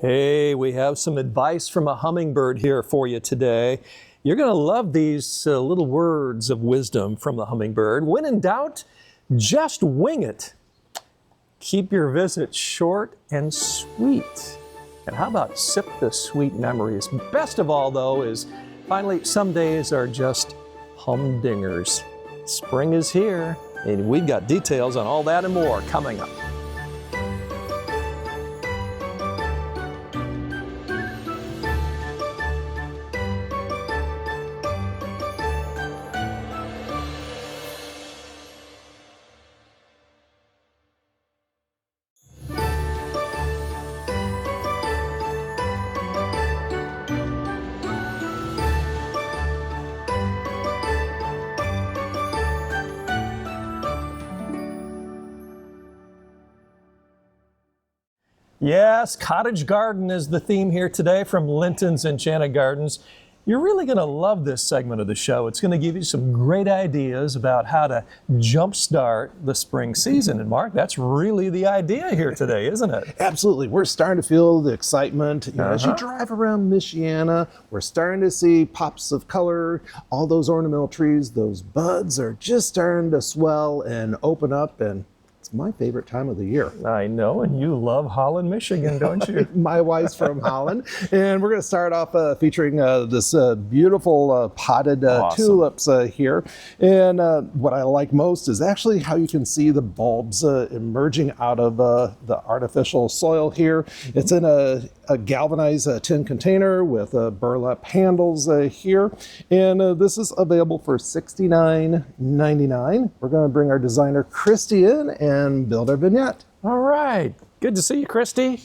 Hey, we have some advice from a hummingbird here for you today. You're going to love these little words of wisdom from the hummingbird. When in doubt, just wing it. Keep your visit short and sweet. And how about sip the sweet memories? Best of all, though, is finally some days are just humdingers. Spring is here, and we've got details on all that and more coming up. Yes, cottage garden is the theme here today from Linton's Enchanted Gardens. You're really going to love this segment of the show. It's going to give you some great ideas about how to jumpstart the spring season. And Mark, that's really the idea here today, isn't it? Absolutely. We're starting to feel the excitement. As you drive around Michiana, we're starting to see pops of color. All those ornamental trees, those buds are just starting to swell and open up, and it's my favorite time of the year. I know, and you love Holland, Michigan, don't you? My wife's from Holland, and we're going to start off featuring this beautiful potted Awesome. tulips here. And what I like most is actually how you can see the bulbs emerging out of the artificial soil here. It's in a galvanized tin container with burlap handles here, and this is available for $69.99. We're going to bring our designer Christy in and build our vignette. All right. Good to see you, Christy.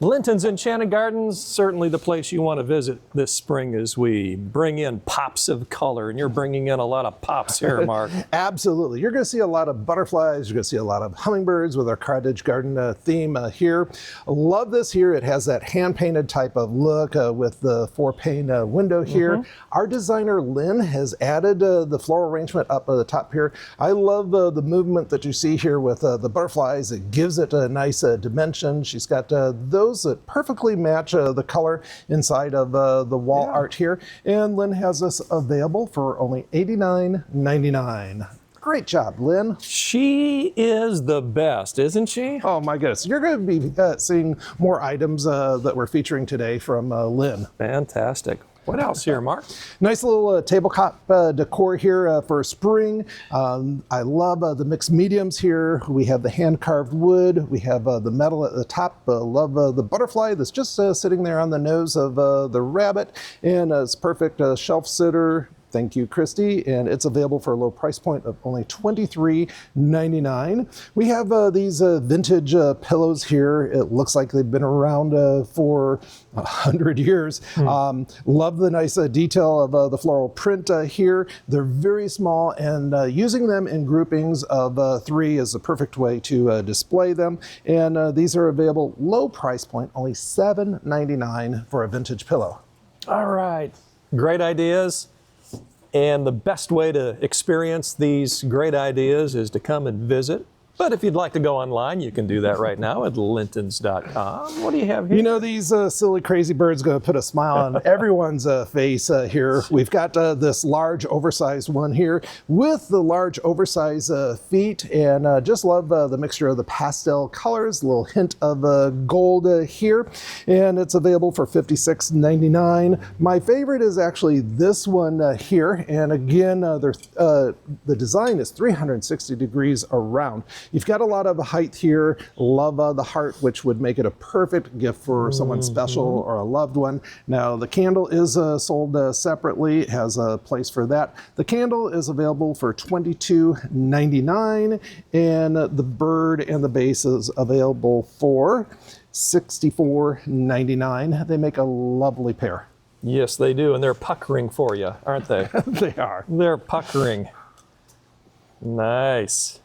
Linton's Enchanted Gardens, certainly the place you want to visit this spring as we bring in pops of color. And you're bringing in a lot of pops here, Mark. Absolutely. You're going to see a lot of butterflies. You're going to see a lot of hummingbirds with our cottage garden theme here. I love this here. It has that hand-painted type of look with the 4-pane window here. Our designer, Lynn, has added the floral arrangement up at the top here. I love the movement that you see here with the butterflies. It gives it a nice dimension. She's got those that perfectly match the color inside of the wall art here. And Lynn has this available for only $89.99. Great job, Lynn. She is the best, isn't she? Oh my goodness. You're going to be seeing more items that we're featuring today from Lynn. Fantastic. What else here, Mark? Nice little tabletop decor here for spring. I love the mixed mediums here. We have the hand-carved wood. We have the metal at the top. Love the butterfly that's just sitting there on the nose of the rabbit. And it's perfect shelf sitter. Thank you, Christy, and it's available for a low price point of only $23.99. We have these vintage pillows here. It looks like they've been around for 100 years. Love the nice detail of the floral print here. They're very small, and using them in groupings of 3 is the perfect way to display them. And these are available low price point, only $7.99 for a vintage pillow. All right. Great ideas. And the best way to experience these great ideas is to come and visit. But if you'd like to go online, you can do that right now at lintons.com. What do you have here? You know, these silly, crazy birds going to put a smile on everyone's face here. We've got this large, oversized one here with the large, oversized feet, and just love the mixture of the pastel colors, a little hint of gold here, and it's available for $56.99. My favorite is actually this one here, and again, the design is 360 degrees around. You've got a lot of height here. Love the heart, which would make it a perfect gift for someone special or a loved one. Now, the candle is sold separately. It has a place for that. The candle is available for $22.99, and the bird and the base is available for $64.99. They make a lovely pair. Yes, they do, and they're puckering for you, aren't they? They are. They're puckering. Nice.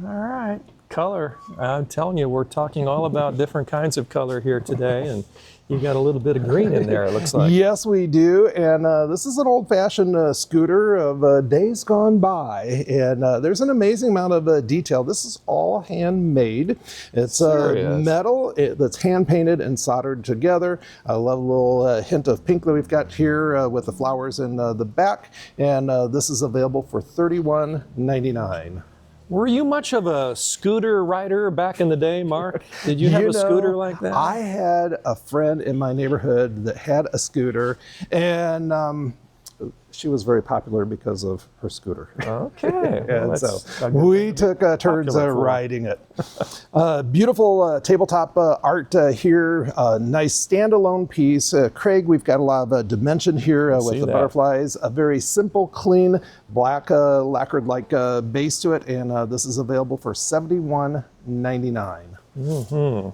All right. Color. I'm telling you, we're talking all about different kinds of color here today, and you got a little bit of green in there, it looks like. Yes, we do. And this is an old-fashioned scooter of days gone by. And there's an amazing amount of detail. This is all handmade. It's metal that's hand-painted and soldered together. I love a little hint of pink that we've got here with the flowers in the back. And this is available for $31.99. Were you much of a scooter rider back in the day, Mark? Did you have a scooter like that? I had a friend in my neighborhood that had a scooter, and she was very popular because of her scooter. Okay. And so we took turns riding it. Beautiful tabletop art here. Nice standalone piece. Craig, we've got a lot of dimension here with the butterflies. A very simple, clean, black lacquered-like base to it. And this is available for $71.99. Mm-hmm.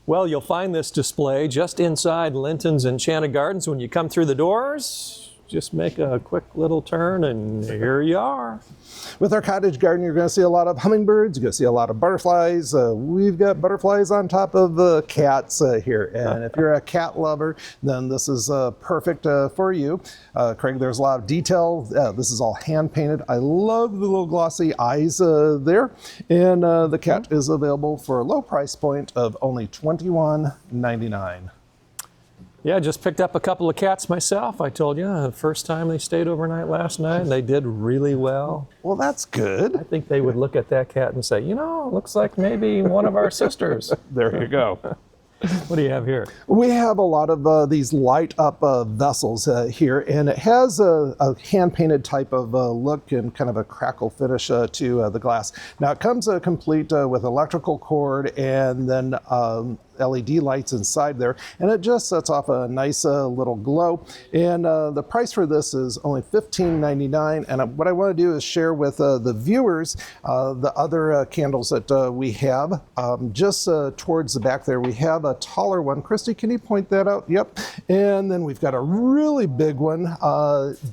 Well, you'll find this display just inside Linton's Enchanted Gardens. When you come through the doors, just make a quick little turn and here you are. With our cottage garden, you're going to see a lot of hummingbirds. You're going to see a lot of butterflies. We've got butterflies on top of cats here. And if you're a cat lover, then this is perfect for you. Craig, there's a lot of detail. This is all hand painted. I love the little glossy eyes there. And the cat is available for a low price point of only $21.99. Yeah, I just picked up a couple of cats myself. I told you, the first time they stayed overnight last night, and they did really well. Well, that's good. I think they would look at that cat and say, you know, looks like maybe one of our sisters. There you go. What do you have here? We have a lot of these light up vessels here, and it has a hand-painted type of look and kind of a crackle finish to the glass. Now it comes complete with electrical cord and then LED lights inside there, and it just sets off a nice little glow. And the price for this is only $15.99. And what I want to do is share with the viewers the other candles that we have. Just towards the back there, we have a taller one. Christy, can you point that out? Yep. And then we've got a really big one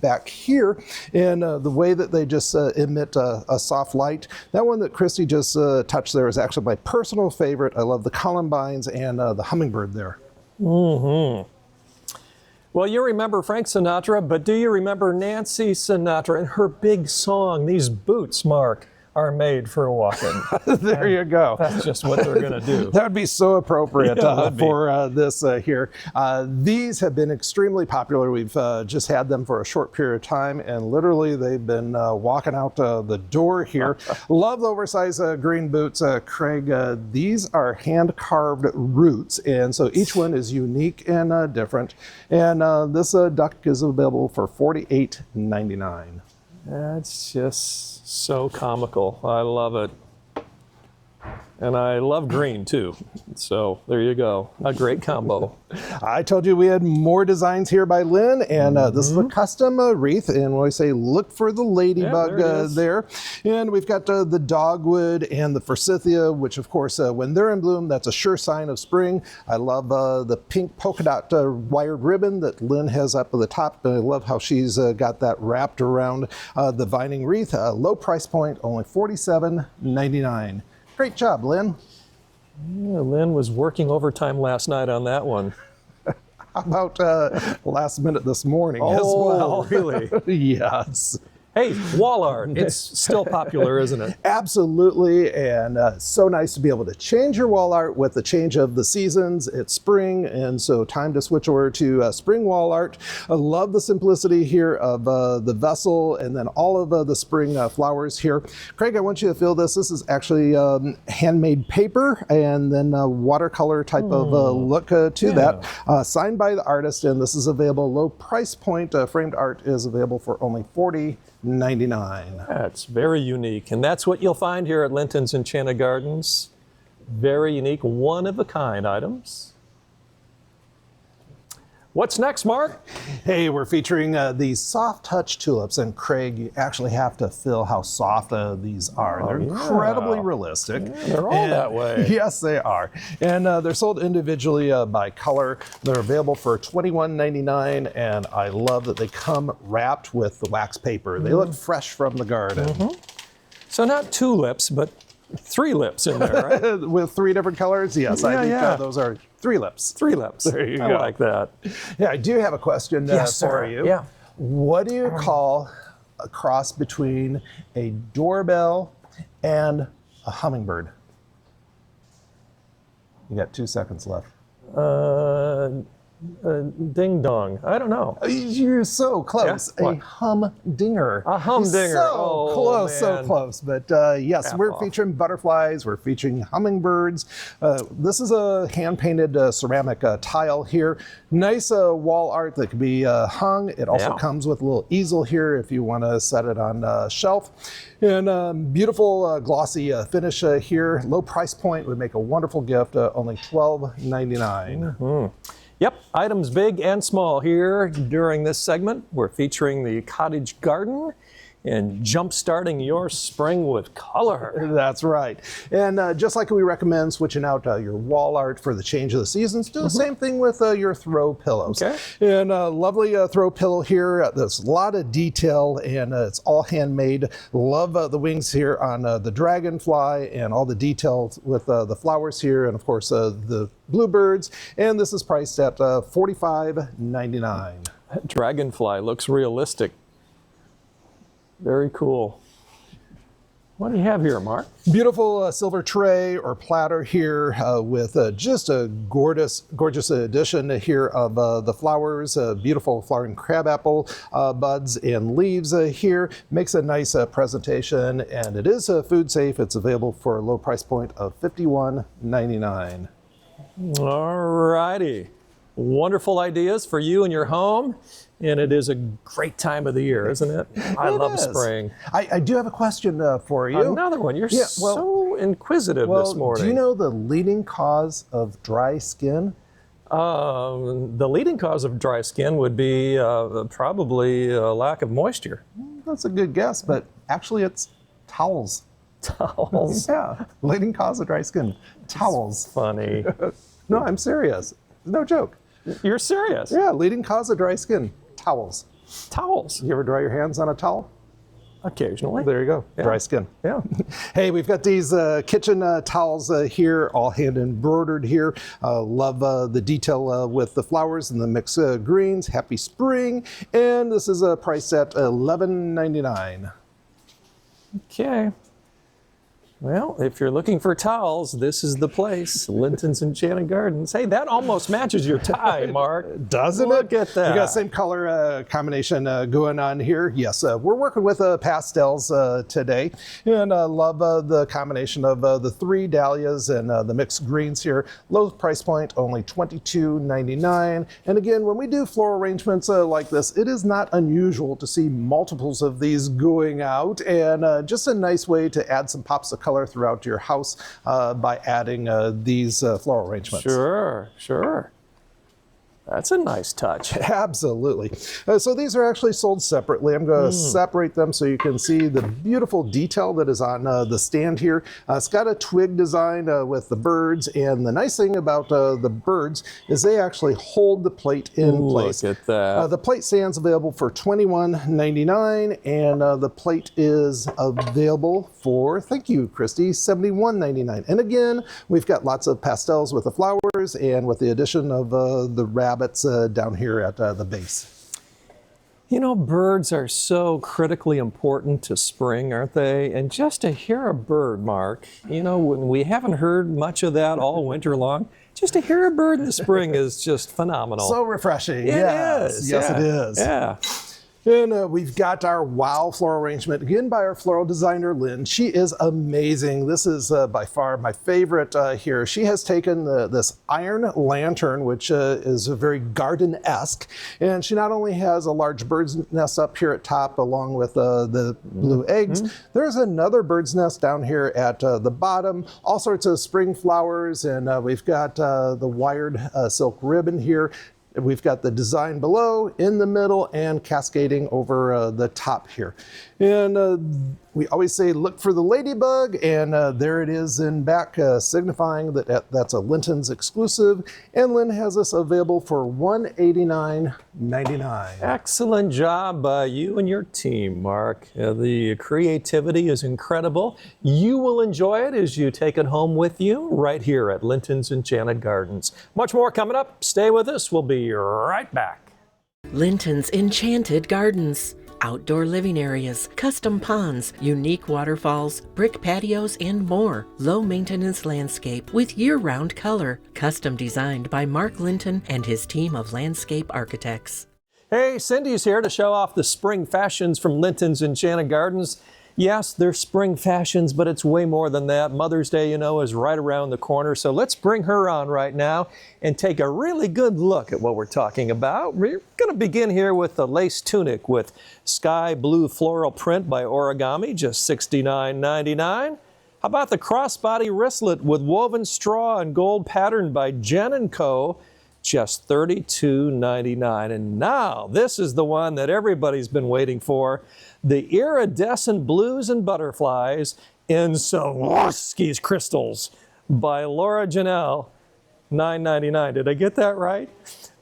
back here. And the way that they just emit a soft light, that one that Christy just touched there is actually my personal favorite. I love the columbines and the hummingbird there. Mm-hmm. Well, you remember Frank Sinatra, but do you remember Nancy Sinatra and her big song, These Boots, Mark, are made for walking? There you go. That's just what they're going to do. That would be so appropriate for this here. These have been extremely popular. We've just had them for a short period of time, and literally they've been walking out the door here. Love the oversized green boots. Craig, these are hand-carved roots, and so each one is unique and different. And this duck is available for $48.99. That's just so comical. I love it. And I love green too. So there you go. A great combo. I told you we had more designs here by Lynn, and this is a custom wreath. And when I say look for the ladybug there. And we've got the dogwood and the forsythia, which of course, when they're in bloom, that's a sure sign of spring. I love the pink polka dot wired ribbon that Lynn has up at the top. And I love how she's got that wrapped around the vining wreath. Low price point, only $47.99. Great job, Lynn. Yeah, Lynn was working overtime last night on that one. How about last minute this morning as well? Really? Yes. Hey, wall art, it's still popular, isn't it? Absolutely, and so nice to be able to change your wall art with the change of the seasons. It's spring, and so time to switch over to spring wall art. I love the simplicity here of the vessel and then all of the spring flowers here. Craig, I want you to feel this. This is actually handmade paper and then a watercolor type of look to that. Signed by the artist, and this is available low price point. Framed art is available for only $40.99. That's very unique, and that's what you'll find here at Linton's Enchanted Gardens. Very unique, one-of-a-kind items. What's next, Mark? Hey, we're featuring these soft touch tulips, and Craig, you actually have to feel how soft these are. They're incredibly realistic. Yeah, they're all that way. Yes, they are. And they're sold individually by color. They're available for $21.99, and I love that they come wrapped with the wax paper. They look fresh from the garden. So not tulips, but 3 lips in there, right? With 3 different colors? Yes, I think yeah. those are 3 lips. 3 lips. There you I go. like that. Yeah, I do have a question Yes, for sir. you. Yeah. What do you call a cross between a doorbell and a hummingbird? You got 2 seconds left. Ding dong. I don't know. You're so close. Yeah? A What? humdinger. A humdinger. So Oh, close, so man. close. But yes, Half we're off. featuring butterflies. We're featuring hummingbirds. This is a hand-painted ceramic tile here. Nice wall art that can be hung. It also Yeah. comes with a little easel here if you want to set it on a shelf. And beautiful glossy finish here. Low price point would make a wonderful gift. Only $12.99. Yep, items big and small here during this segment. We're featuring the cottage garden and jump-starting your spring with color. That's right. And just like we recommend switching out your wall art for the change of the seasons, do the same thing with your throw pillows. Okay. And lovely throw pillow here. There's a lot of detail and it's all handmade. Love the wings here on the dragonfly and all the details with the flowers here and of course the bluebirds. And this is priced at $45.99. That dragonfly looks realistic. Very cool. What do you have here, Mark? Beautiful silver tray or platter here with just a gorgeous addition here of the flowers, beautiful flowering crabapple buds and leaves here. Makes a nice presentation and it is food safe. It's available for a low price point of $51.99. All righty. Wonderful ideas for you and your home. And it is a great time of the year, isn't it? I love is. spring. I do have a question for you. Another one. You're Yeah, well- so inquisitive this morning. Do you know the leading cause of dry skin? The leading cause of dry skin would be probably a lack of moisture. That's a good guess, but actually it's towels. Towels. Yeah, leading cause of dry skin, towels. Funny. No, I'm serious. No joke. You're serious? Yeah, leading cause of dry skin, towels. Towels. You ever dry your hands on a towel? Occasionally. There you go, dry skin. Yeah. Hey, we've got these kitchen towels here, all hand embroidered here. Love the detail with the flowers and the mixed greens. Happy spring. And this is priced at $11.99. Okay. Well, if you're looking for towels, this is the place. Linton's Enchanted Gardens. Hey, that almost matches your tie, Mark. Doesn't it? Look at that. We got the same color combination going on here. Yes, we're working with pastels today. And love the combination of the 3 dahlias and the mixed greens here. Low price point, only $22.99. And again, when we do floral arrangements like this, it is not unusual to see multiples of these going out. And just a nice way to add some pops of color throughout your house by adding these floral arrangements. Sure, sure. That's a nice touch. Absolutely. So these are actually sold separately. I'm going to separate them so you can see the beautiful detail that is on the stand here. It's got a twig design with the birds, and the nice thing about the birds is they actually hold the plate in place. Look at that. The plate stands available for $21.99, and the plate is available for, thank you, Christy, $71.99. And again, we've got lots of pastels with the flowers and with the addition of the rabbits down here at the base. You know, birds are so critically important to spring, aren't they? And just to hear a bird, Mark, you know, when we haven't heard much of that all winter long, just to hear a bird in the spring is just phenomenal. So refreshing. It Yes. is. Yes, Yeah. it is. Yeah. And we've got our wow floral arrangement, again by our floral designer, Lynn. She is amazing. This is by far my favorite here. She has taken this iron lantern, which is very garden-esque, and she not only has a large bird's nest up here at top along with the blue eggs, there's another bird's nest down here at the bottom, all sorts of spring flowers, and we've got the wired silk ribbon here. We've got the design below, in the middle, and cascading over the top here. And we always say, look for the ladybug, and there it is in back, signifying that that's a Linton's exclusive. And Lynn has this available for $189.99. Excellent job by you and your team, Mark. The creativity is incredible. You will enjoy it as you take it home with you right here at Linton's Enchanted Gardens. Much more coming up. Stay with us. We'll be right back. Linton's Enchanted Gardens. Outdoor living areas, custom ponds, unique waterfalls, brick patios, and more. Low maintenance landscape with year-round color. Custom designed by Mark Linton and his team of landscape architects. Hey, Cindy's here to show off the spring fashions from Linton's Enchanted Gardens. Yes, they're spring fashions, but it's way more than that. Mother's Day, you know, is right around the corner. So let's bring her on right now and take a really good look at what we're talking about. We're going to begin here with the lace tunic with sky blue floral print by Origami, just $69.99. How about the crossbody wristlet with woven straw and gold pattern by Jen & Co., just $32.99. And now, this is the one that everybody's been waiting for. The iridescent blues and butterflies in Swarovski's crystals by Laura Janelle, $9.99. Did I get that right?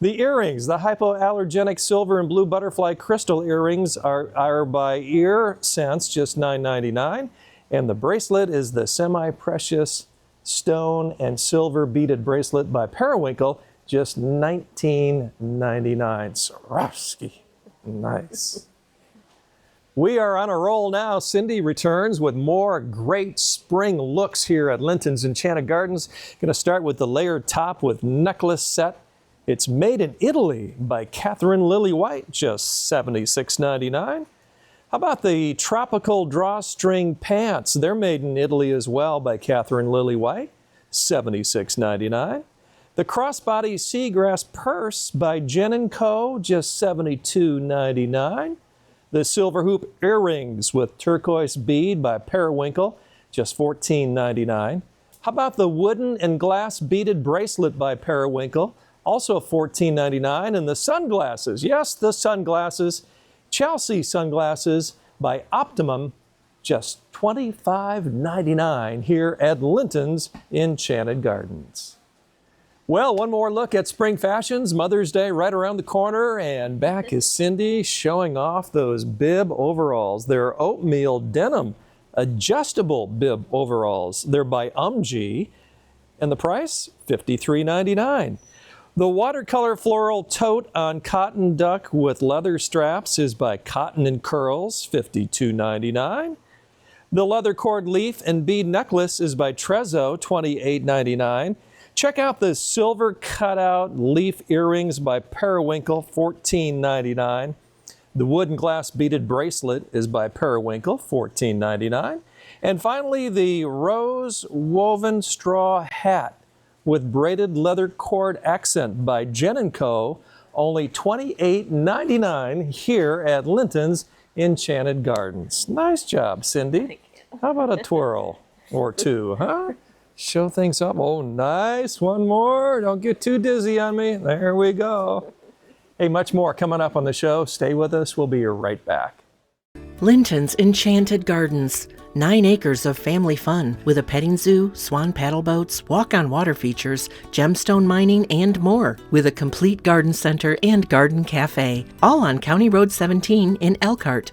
The earrings, the hypoallergenic silver and blue butterfly crystal earrings are by Ear Sense, just $9.99. And the bracelet is the semi-precious stone and silver beaded bracelet by Periwinkle, just $19.99. Swarovski, nice. We are on a roll now. Cindy returns with more great spring looks here at Linton's Enchanted Gardens. Going to start with the layered top with necklace set. It's made in Italy by Catherine Lily White, just $76.99. How about the tropical drawstring pants? They're made in Italy as well by Catherine Lily White, $76.99. The crossbody seagrass purse by Jen & Co., just $72.99. The silver hoop earrings with turquoise bead by Periwinkle, just $14.99. How about the wooden and glass beaded bracelet by Periwinkle, also $14.99. And the sunglasses, yes, the sunglasses, Chelsea sunglasses by Optimum, just $25.99 here at Linton's Enchanted Gardens. Well, one more look at spring fashions. Mother's Day right around the corner, and back is Cindy showing off those bib overalls. They're oatmeal denim, adjustable bib overalls. They're by UMG, and the price, $53.99. The watercolor floral tote on cotton duck with leather straps is by Cotton & Curls, $52.99. The leather cord leaf and bead necklace is by Trezzo, $28.99. Check out the silver cutout leaf earrings by Periwinkle, $14.99. The wood and glass beaded bracelet is by Periwinkle, $14.99. And finally, the rose woven straw hat with braided leather cord accent by Jen & Co., only $28.99 here at Linton's Enchanted Gardens. Nice job, Cindy. How about a twirl or two, huh? Show things up. Oh, nice. One more. Don't get too dizzy on me. There we go. Hey, much more coming up on the show. Stay with us. We'll be right back. Linton's Enchanted Gardens. 9 acres of family fun with a petting zoo, swan paddle boats, walk-on water features, gemstone mining, and more. With a complete garden center and garden cafe. All on County Road 17 in Elkhart.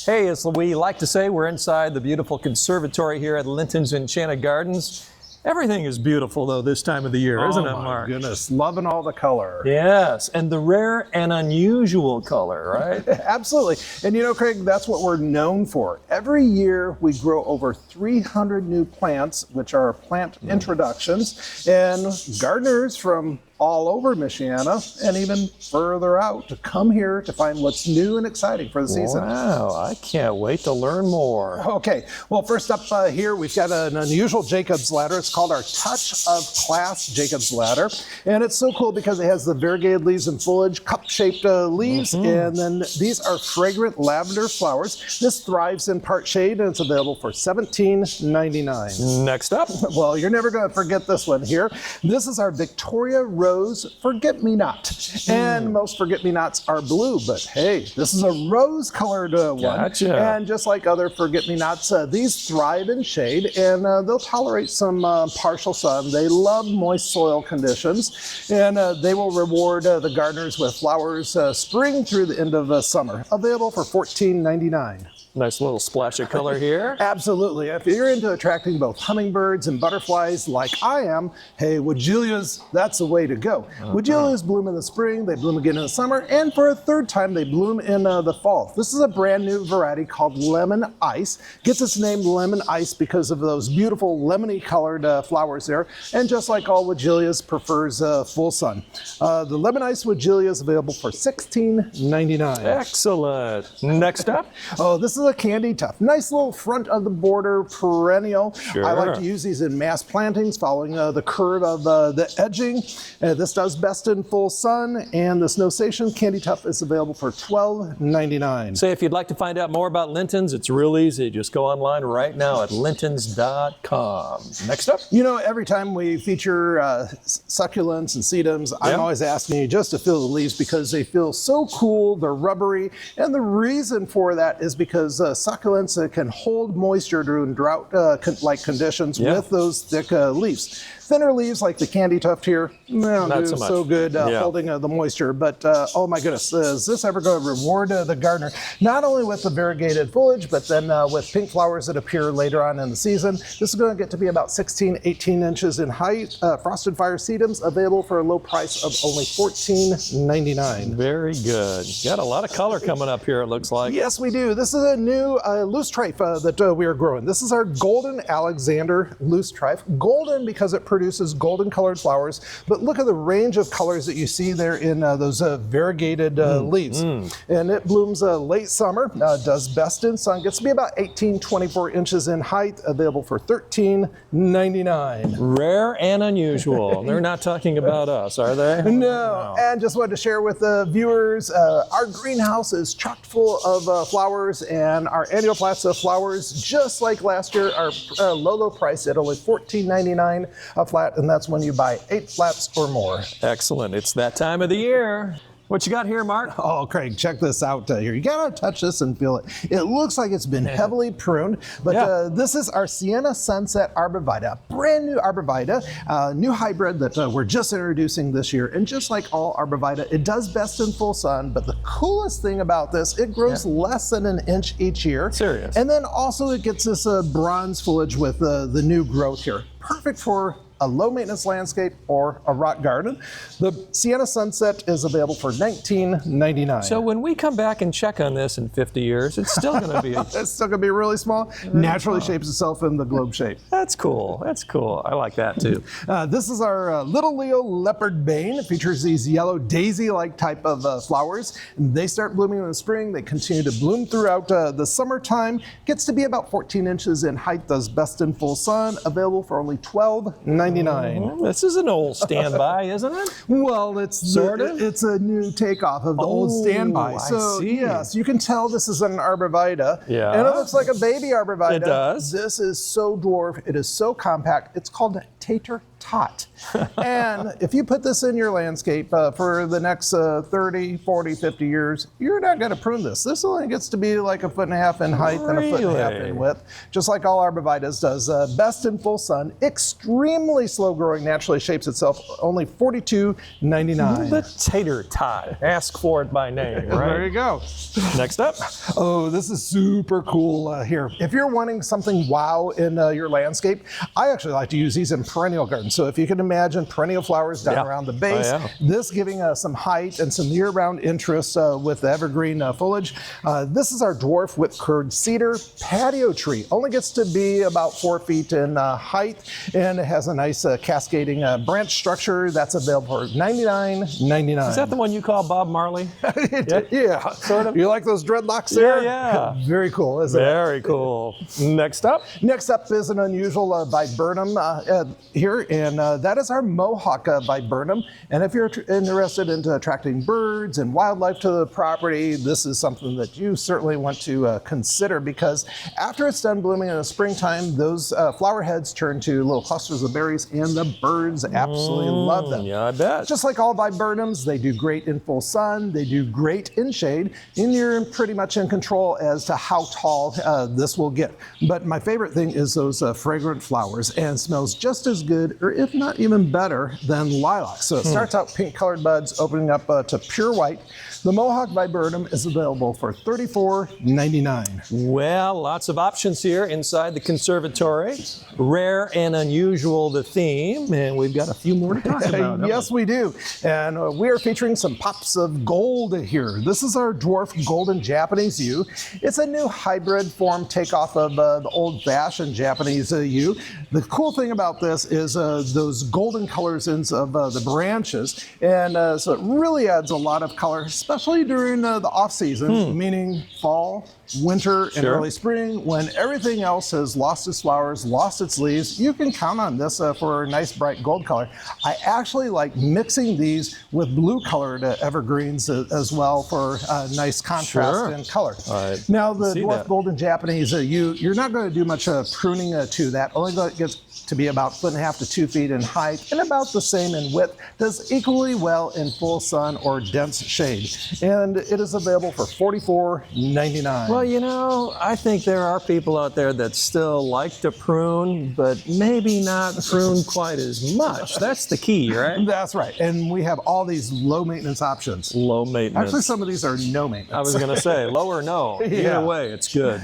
Hey, as we like to say, we're inside the beautiful conservatory here at Linton's Enchanted Gardens. Everything is beautiful, though, this time of the year, isn't it, Mark? Oh, my goodness. Loving all the color. Yes, and the rare and unusual color, right? Absolutely. And you know, Craig, that's what we're known for. Every year we grow over 300 new plants, which are plant introductions. And gardeners from all over Michiana and even further out to come here to find what's new and exciting for the season. Wow, I can't wait to learn more. Okay, well, first up here, we've got an unusual Jacob's ladder. It's called our Touch of Class Jacob's ladder. And it's so cool because it has the variegated leaves and foliage, cup-shaped leaves, and then these are fragrant lavender flowers. This thrives in part shade, and it's available for $17.99. Next up. Well, you're never going to forget this one here. This is our Victoria Rose Forget-Me-Not. And most forget-me-nots are blue, but hey, this is a rose-colored one. Gotcha. And just like other forget-me-nots, these thrive in shade, and they'll tolerate some partial sun. They love moist soil conditions, and they will reward the gardeners with flowers spring through the end of summer. Available for $14.99. Nice little splash of color here. Absolutely. If you're into attracting both hummingbirds and butterflies like I am, hey, Woodgilias, that's the way to go. Woodgilias bloom in the spring, they bloom again in the summer, and for a third time, they bloom in the fall. This is a brand new variety called Lemon Ice. Gets its name Lemon Ice because of those beautiful lemony colored flowers there. And just like all Woodgilias, prefers full sun. The Lemon Ice Woodgilia is available for $16.99. Excellent. Next up. Oh, this is a Candy Tuft. Nice little front of the border perennial. Sure. I like to use these in mass plantings following the curve of the edging. This does best in full sun, and the Snow Station Candy Tuft is available for $12.99. Say if you'd like to find out more about Linton's, it's real easy. Just go online right now at lintons.com. Next up. You know, every time we feature succulents and sedums, I'm always asking you just to feel the leaves because they feel so cool, they're rubbery, and the reason for that is because succulents can hold moisture during drought-like conditions with those thick leaves. Thinner leaves like the Candy Tuft here, not so much. so good holding the moisture, but oh my goodness, is this ever going to reward the gardener? Not only with the variegated foliage, but then with pink flowers that appear later on in the season. This is going to get to be about 16, 18 inches in height. Frosted Fire sedums available for a low price of only $14.99. Very good. Got a lot of color coming up here, it looks like. Yes, we do. This is a new loose trife that we are growing. This is our Golden Alexander loose trife. Golden because it produces golden colored flowers, but look at the range of colors that you see there in those variegated leaves. And it blooms late summer, does best in sun, gets to be about 18, 24 inches in height, available for $13.99. Rare and unusual. They're not talking about us, are they? No. And just wanted to share with the viewers, our greenhouse is chock full of flowers, and our annual flats of flowers, just like last year, are low price at only $14.99 a flat, and that's when you buy 8 flats or more. Excellent. It's that time of the year. What you got here, Mark? Oh, Craig, check this out here. You gotta touch this and feel it. It looks like it's been heavily pruned, but this is our Sienna Sunset Arborvitae, brand new Arborvitae, new hybrid that we're just introducing this year. And just like all Arborvitae, it does best in full sun, but the coolest thing about this, it grows less than an inch each year. Serious. And then also it gets this bronze foliage with the new growth here. Perfect for a low maintenance landscape or a rock garden. The Sienna Sunset is available for $19.99. So when we come back and check on this in 50 years, it's still going to be... It's still going to be really small. Naturally shapes itself in the globe shape. That's cool. That's cool. I like that too. This is our Little Leo Leopard Bane. It features these yellow daisy-like type of flowers. They start blooming in the spring. They continue to bloom throughout the summertime. Gets to be about 14 inches in height. Does best in full sun. Available for only $12.99. This is an old standby, isn't it? Well, it's it's a new takeoff of the old standby. So yes, you can tell this is an Arborvitae. Yeah. And it looks like a baby Arborvitae. It does. This is so dwarf. It is so compact. It's called Tater Tot. And if you put this in your landscape for the next 30, 40, 50 years, you're not going to prune this. This only gets to be like 1.5 feet in height and 1.5 feet in width, just like all Arborvitaes does. Best in full sun, extremely slow growing, naturally shapes itself, only $42.99. The Tater Tot. Ask for it by name, right? There you go. Next up. Oh, this is super cool here. If you're wanting something wow in your landscape, I actually like to use these in perennial garden. So if you can imagine perennial flowers down Yeah. around the base, Oh, yeah. this giving some height and some year-round interest with the evergreen foliage. This is our dwarf whip-curved cedar patio tree. Only gets to be about 4 feet in height, and it has a nice cascading branch structure that's available for $99.99. Is that the one you call Bob Marley? Yeah, Sort of. You like those dreadlocks there? Yeah. Very cool, isn't it? Very cool. Next up. Next up is an unusual viburnum here, and that is our Mohawk viburnum. And if you're interested in attracting birds and wildlife to the property, this is something that you certainly want to consider, because after it's done blooming in the springtime, those flower heads turn to little clusters of berries, and the birds absolutely love them. Yeah, I bet. Just like all viburnums, they do great in full sun, they do great in shade, and you're pretty much in control as to how tall this will get. But my favorite thing is those fragrant flowers, and smells just as good, or if not even better, than lilac. So it starts out pink colored buds, opening up to pure white. The Mohawk viburnum is available for $34.99. Well, lots of options here inside the conservatory. Rare and unusual, the theme, and we've got a few more to talk about. haven't Yes, we do. And we are featuring some pops of gold here. This is our dwarf golden Japanese yew. It's a new hybrid form takeoff of the old-fashioned Japanese yew. The cool thing about this is those golden colors of the branches, and so it really adds a lot of color, especially during the off-season, meaning fall, winter, and Sure. early spring, when everything else has lost its flowers, lost its leaves. You can count on this for a nice bright gold color. I actually like mixing these with blue colored evergreens as well for nice contrast Sure. in color. I Now the see dwarf that. golden Japanese you're not going to do much pruning to that. Only gets to be about 1.5 to 2 feet in height, and about the same in width. Does equally well in full sun or dense shade, and it is available for $44.99. Well, you know, I think there are people out there that still like to prune, but maybe not prune quite as much. That's the key, right? That's right, and we have all these low maintenance options. Low maintenance. Actually, some of these are no I maintenance. was going to say, low or no. Yeah. Either way, it's good.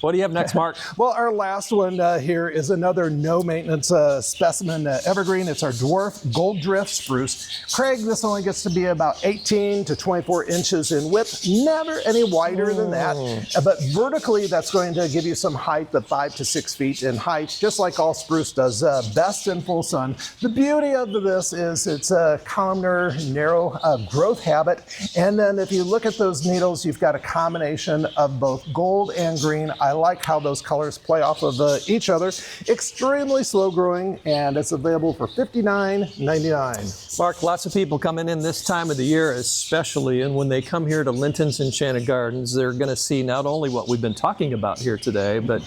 What do you have next, Mark? Well, our last one here is another no maintenance specimen evergreen. It's our dwarf gold drift spruce. Craig, this only gets to be about 18 to 24 inches in width, never any wider than that. But vertically, that's going to give you some height of 5 to 6 feet in height, just like all spruce does best in full sun. The beauty of this is it's a columnar, narrow growth habit. And then if you look at those needles, you've got a combination of both gold and green. I like how those colors play off of each other. Extremely slow growing, and it's available for $59.99. Mark, lots of people coming in this time of the year especially, and when they come here to Linton's Enchanted Gardens, they're going to see not only what we've been talking about here today, but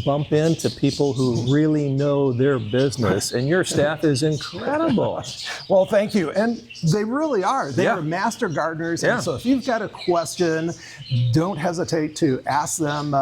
bump into people who really know their business, and your staff is incredible. Well, thank you. And they really are. They Yeah. are master gardeners. Yeah. And so if you've got a question, don't hesitate to ask them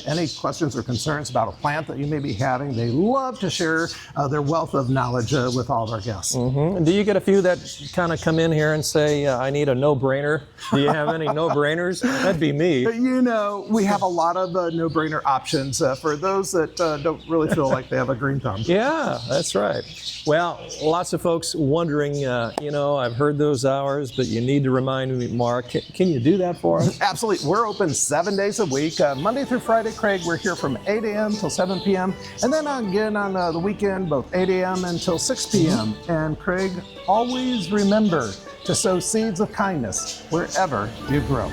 any questions or concerns about a plant that you may be having. They love to share their wealth of knowledge with all of our guests. And do you get a few that kind of come in here and say, I need a no-brainer? Do you have any no-brainers? That'd be me. You know, we have a lot of no-brainer options for those that don't really feel like they have a green thumb. Yeah, that's right. Well, lots of folks wondering, you know, I've heard those hours, but you need to remind me, Mark. Can you do that for us? Absolutely. We're open 7 days a week. Monday through Friday, Craig, we're here from 8 a.m. till 7 p.m. And then again on the weekend, both 8 a.m. until 6 p.m. And Craig, always remember to sow seeds of kindness wherever you grow.